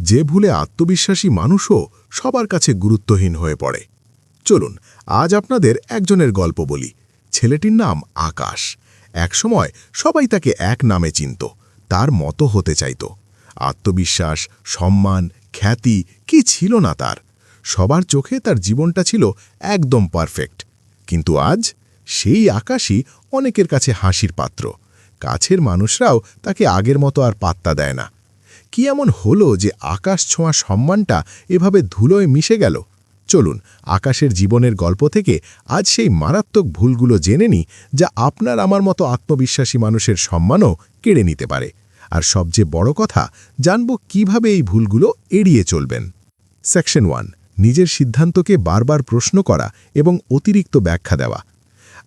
যে ভুলে আত্মবিশ্বাসী মানুষও সবার কাছে গুরুত্বহীন হয়ে পড়ে। চলুন আজ আপনাদের একজনের গল্প বলি। ছেলেটির নাম আকাশ। একসময় সবাই তাকে এক নামে চিনত, তার মতো হতে চাইত। আত্মবিশ্বাস, সম্মান, খ্যাতি কি ছিল না তার। সবার চোখে তার জীবনটা ছিল একদম পারফেক্ট। কিন্তু আজ সেই আকাশই অনেকের কাছে হাসির পাত্র। কাছের মানুষরাও তাকে আগের মতো আর পাত্তা দেয় না। কি এমন হলো যে আকাশ ছোঁয়া সম্মানটা এভাবে ধুলোয় মিশে গেল? চলুন আকাশের জীবনের গল্প থেকে আজ সেই মারাত্মক ভুলগুলো জেনে নিই, যা আপনার আমার মতো আত্মবিশ্বাসী মানুষের সম্মানও কেড়ে নিতে পারে। আর সবচেয়ে বড় কথা, জানব কিভাবে এই ভুলগুলো এড়িয়ে চলবেন। সেকশন 1, নিজের সিদ্ধান্তকে বারবার প্রশ্ন করা এবং অতিরিক্ত ব্যাখ্যা দেওয়া।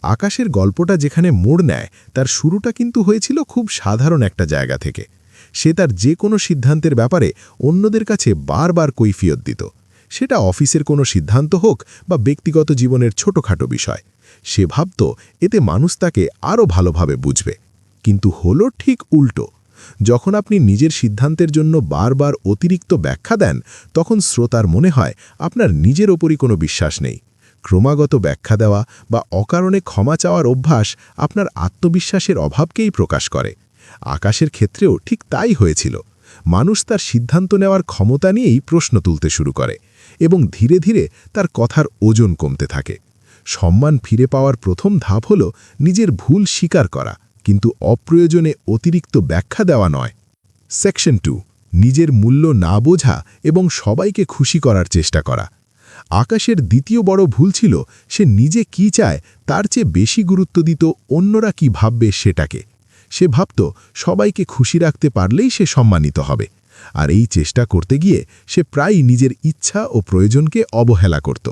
আকাশের গল্পটা যেখানে মোড় নেয়, তার শুরুটা কিন্তু হয়েছিল খুব সাধারণ একটা জায়গা থেকে। সে তার যে কোনো সিদ্ধান্তের ব্যাপারে অন্যদের কাছে বারবার কৈফিয়ত দিত। সেটা অফিসের কোনো সিদ্ধান্ত হোক বা ব্যক্তিগত জীবনের ছোটখাটো বিষয়। সে ভাবত এতে মানুষ তাকে আরও ভালোভাবে বুঝবে। কিন্তু হলো ঠিক উল্টো। যখন আপনি নিজের সিদ্ধান্তের জন্য বারবার অতিরিক্ত ব্যাখ্যা দেন, তখন শ্রোতার মনে হয় আপনার নিজের ওপরই কোনো বিশ্বাস নেই। ক্রমাগত ব্যাখ্যা দেওয়া বা অকারণে ক্ষমা চাওয়ার অভ্যাস আপনার আত্মবিশ্বাসের অভাবকেই প্রকাশ করে। আকাশের ক্ষেত্রেও ঠিক তাই হয়েছিল। মানুষ তার সিদ্ধান্ত নেওয়ার ক্ষমতা নিয়েই প্রশ্ন তুলতে শুরু করে এবং ধীরে ধীরে তার কথার ওজন কমতে থাকে। সম্মান ফিরে পাওয়ার প্রথম ধাপ হল নিজের ভুল স্বীকার করা, কিন্তু অপ্রয়োজনে অতিরিক্ত ব্যাখ্যা দেওয়া নয়। সেকশন 2, নিজের মূল্য না বোঝা এবং সবাইকে খুশি করার চেষ্টা করা। আকাশের দ্বিতীয় বড় ভুল ছিল সে নিজে কি চায় তার চেয়ে বেশি গুরুত্ব দিত অন্যরা কি ভাববে সেটাকে। সে ভাবত সবাইকে খুশি রাখতে পারলেই সে সম্মানিত হবে। আর এই চেষ্টা করতে গিয়ে সে প্রায়ই নিজের ইচ্ছা ও প্রয়োজনকে অবহেলা করত।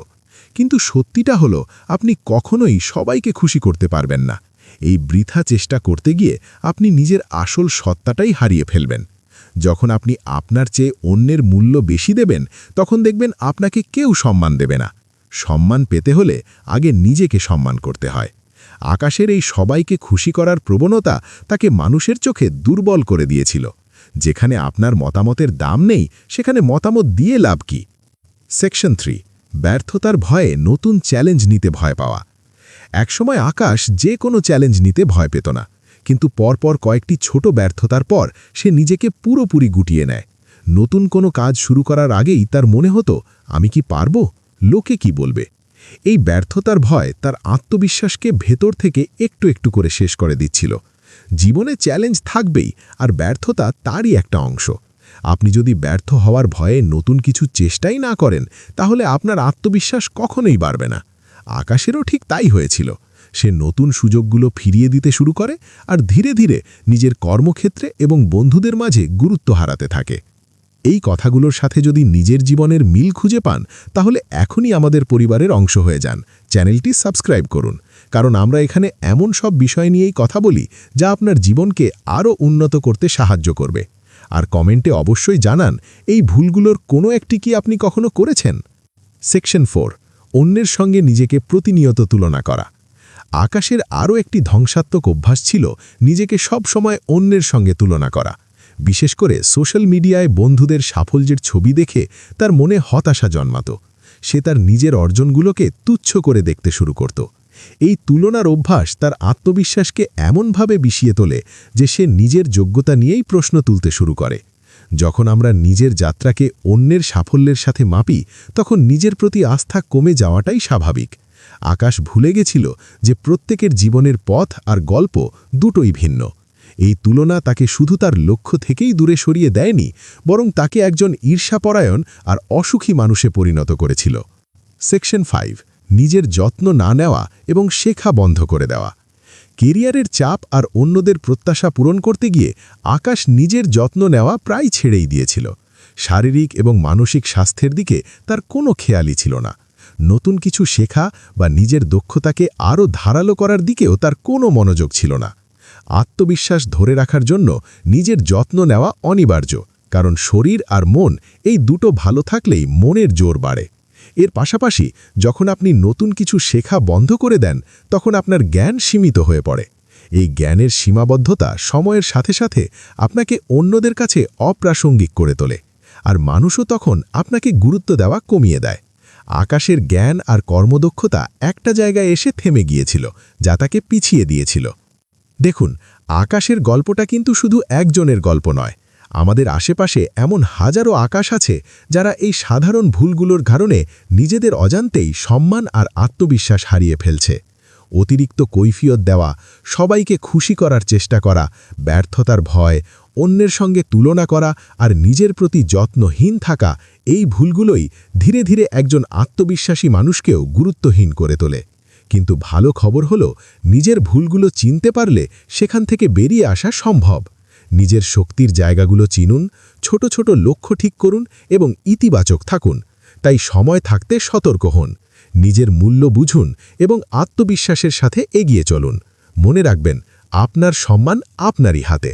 কিন্তু সত্যিটা হলো, আপনি কখনোই সবাইকে খুশি করতে পারবেন না। এই বৃথা চেষ্টা করতে গিয়ে আপনি নিজের আসল সত্তাটাই হারিয়ে ফেলবেন। যখন আপনি আপনার চেয়ে অন্যের মূল্য বেশি দেবেন, তখন দেখবেন আপনাকে কেউ সম্মান দেবে না। সম্মান পেতে হলে আগে নিজেকে সম্মান করতে হয়। আকাশের এই সবাইকে খুশি করার প্রবণতা তাকে মানুষের চোখে দুর্বল করে দিয়েছিল। যেখানে আপনার মতামতের দাম নেই, সেখানে মতামত দিয়ে লাভ কি? সেকশন 3, ব্যর্থতার ভয়ে নতুন চ্যালেঞ্জ নিতে ভয় পাওয়া। একসময় আকাশ যে কোনো চ্যালেঞ্জ নিতে ভয় পেত না, কিন্তু পরপর কয়েকটি ছোট ব্যর্থতার পর সে নিজেকে পুরোপুরি গুটিয়ে নেয়। নতুন কোনো কাজ শুরু করার আগেই তার মনে হতো, আমি কি পারবো? লোকে কি বলবে? এই ব্যর্থতার ভয় তার আত্মবিশ্বাসকে ভেতর থেকে একটু একটু করে শেষ করে দিচ্ছিল। জীবনে চ্যালেঞ্জ থাকবেই, আর ব্যর্থতা তারই একটা অংশ। আপনি যদি ব্যর্থ হওয়ার ভয়ে নতুন কিছু চেষ্টাই না করেন, তাহলে আপনার আত্মবিশ্বাস কখনোই বাড়বে না। আকাশেরও ঠিক তাই হয়েছিল। সে নতুন সুযোগগুলো ফিরিয়ে দিতে শুরু করে আর ধীরে ধীরে নিজের কর্মক্ষেত্রে এবং বন্ধুদের মাঝে গুরুত্ব হারাতে থাকে। এই কথাগুলোর সাথে যদি নিজের জীবনের মিল খুঁজে পান, তাহলে এখনই আমাদের পরিবারের অংশ হয়ে যান। চ্যানেলটি সাবস্ক্রাইব করুন, কারণ আমরা এখানে এমন সব বিষয় নিয়েই কথা বলি যা আপনার জীবনকে আরও উন্নত করতে সাহায্য করবে। আর কমেন্টে অবশ্যই জানান, এই ভুলগুলোর কোনো একটি কি আপনি কখনো করেছেন? সেকশন 4, অন্যের সঙ্গে নিজেকে প্রতিনিয়ত তুলনা করা। আকাশের আরও একটি ধ্বংসাত্মক অভ্যাস ছিল নিজেকে সব সময় অন্যের সঙ্গে তুলনা করা। বিশেষ করে সোশ্যাল মিডিয়ায় বন্ধুদের সাফল্যের ছবি দেখে তার মনে হতাশা জন্মাত। সে তার নিজের অর্জনগুলোকে তুচ্ছ করে দেখতে শুরু করত। এই তুলনার অভ্যাস তার আত্মবিশ্বাসকে এমনভাবে বিষিয়ে তোলে যে সে নিজের যোগ্যতা নিয়েই প্রশ্ন তুলতে শুরু করে। যখন আমরা নিজের যাত্রাকে অন্যের সাফল্যের সাথে মাপি, তখন নিজের প্রতি আস্থা কমে যাওয়াটাই স্বাভাবিক। আকাশ ভুলে গেছিল যে প্রত্যেকের জীবনের পথ আর গল্প দুটোই ভিন্ন। এই তুলনা তাকে শুধু তার লক্ষ্য থেকেই দূরে সরিয়ে দেয়নি, বরং তাকে একজন ঈর্ষাপরায়ণ আর অসুখী মানুষে পরিণত করেছিল। সেকশন 5, নিজের যত্ন না নেওয়া এবং শেখা বন্ধ করে দেওয়া। কেরিয়ারের চাপ আর অন্যদের প্রত্যাশা পূরণ করতে গিয়ে আকাশ নিজের যত্ন নেওয়া প্রায় ছেড়েই দিয়েছিল। শারীরিক এবং মানসিক স্বাস্থ্যের দিকে তার কোনো খেয়ালই ছিল না। নতুন কিছু শেখা বা নিজের দক্ষতাকে আরও ধারালো করার দিকেও তার কোনো মনোযোগ ছিল না। আত্মবিশ্বাস ধরে রাখার জন্য নিজের যত্ন নেওয়া অনিবার্য, কারণ শরীর আর মন এই দুটো ভালো থাকলেই মনের জোর বাড়ে। এর পাশাপাশি যখন আপনি নতুন কিছু শেখা বন্ধ করে দেন, তখন আপনার জ্ঞান সীমিত হয়ে পড়ে। এই জ্ঞানের সীমাবদ্ধতা সময়ের সাথে সাথে আপনাকে অন্যদের কাছে অপ্রাসঙ্গিক করে তোলে। আর মানুষও তখন আপনাকে গুরুত্ব দেওয়া কমিয়ে দেয়। আকাশের জ্ঞান আর কর্মদক্ষতা একটা জায়গায় এসে থেমে গিয়েছিল, যা তাকে পিছিয়ে দিয়েছিল। দেখুন, আকাশের গল্পটা কিন্তু শুধু একজনের গল্প নয়। আমাদের আশেপাশে এমন হাজারো আকাশ আছে যারা এই সাধারণ ভুলগুলোর কারণে নিজেদের অজান্তেই সম্মান আর আত্মবিশ্বাস হারিয়ে ফেলছে। অতিরিক্ত কৈফিয়ত দেওয়া, সবাইকে খুশি করার চেষ্টা করা, ব্যর্থতার ভয়, অন্যের সঙ্গে তুলনা করা আর নিজের প্রতি যত্নহীন থাকা, এই ভুলগুলোই ধীরে ধীরে একজন আত্মবিশ্বাসী মানুষকেও গুরুত্বহীন করে তোলে। কিন্তু ভালো খবর হলো, নিজের ভুলগুলো চিনতে পারলে সেখান থেকে বেরিয়ে আসা সম্ভব। নিজের শক্তির জায়গাগুলো চিনুন, ছোট ছোট লক্ষ্য ঠিক করুন এবং ইতিবাচক থাকুন। তাই সময় থাকতে সতর্ক হন, নিজের মূল্য বুঝুন এবং আত্মবিশ্বাসের সাথে এগিয়ে চলুন। মনে রাখবেন, আপনার সম্মান আপনারই হাতে।